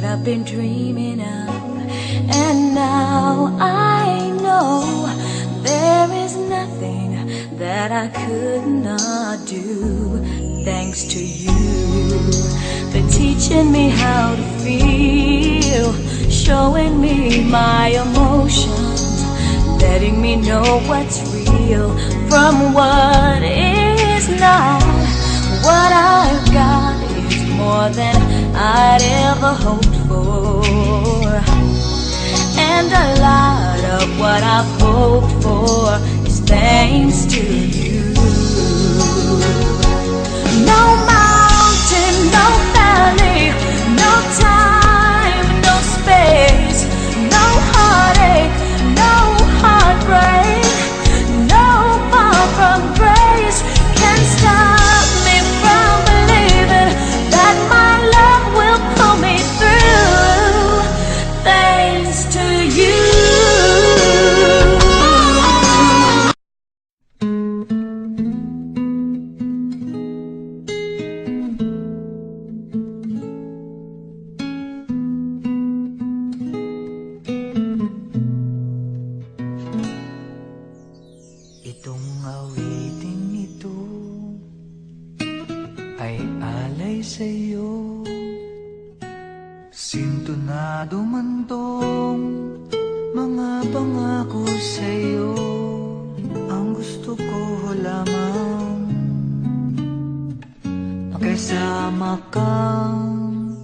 I've been dreaming of. And now I know there is nothing that I could not do. Thanks to you for teaching me how to feel, showing me my emotions, letting me know what's real from what is not. What I've got is more than I'd ever hoped for, and a lot of what I've hoped for is thanks to you. No mountain, no valley, no time, no space, no heartache, no heartbreak, no far from grace can stop me from believing that my love will pull me through. Thanks to you. Itong awiting ito ay alay sa'yo. Sintonado man tong mga pangako sa'yo. Ang gusto ko lamang makasama kang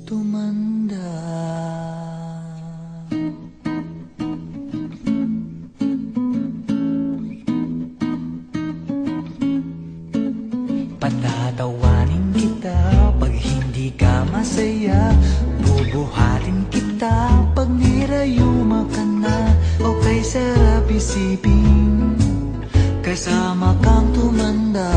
tumanda. Patatawanin kita pag hindi ka masaya, bubuhatin kita pag nirayuma ka na. O kay sarap isipin kasama kang tumanda.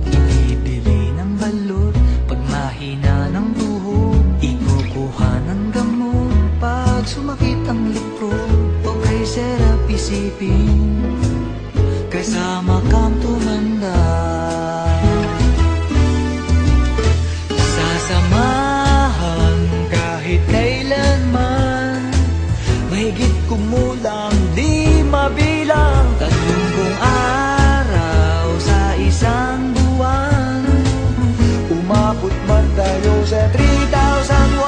Ibibili ng balot pag mahina ng tuhod, ikukuha ng gamot pag sumakit ang likod. O kay sarap isipin kasama kang tumanda. Sasamahan kahit kailanman, mahigit kumulang di mabilang. 30 araw sa isang buwan, umabot man tayo sa 3,000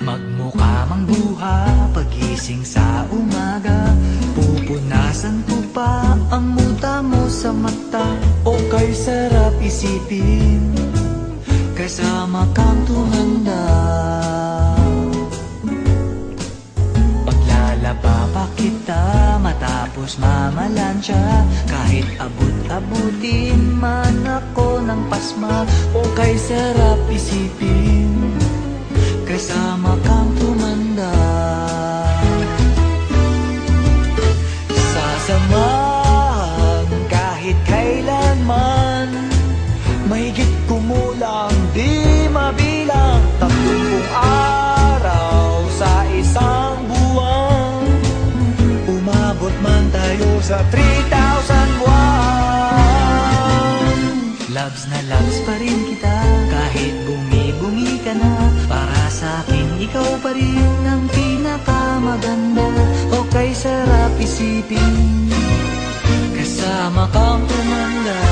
magmukha mang buha pagising sa umaga, pupunasan ko pa ang muta mo sa mata. O kay sarap isipin kasama kang tumanda. Paglalaba pa kita matapos mamalansya, kahit abot-abutin man ako ng pasma. O kay sarap isipin kasama kang tumanda. Sasamahan kahit kailanman, mahigit kumulang di mabilang. 30 araw sa isang buwan, umabot man tayo sa 3,000 buwan. Loves na loves pa rin kita kahit bumi-bumi ka na. Para sa'kin ikaw pa rin ang pinakamaganda. O kay sarap isipin kasama kang tumanda.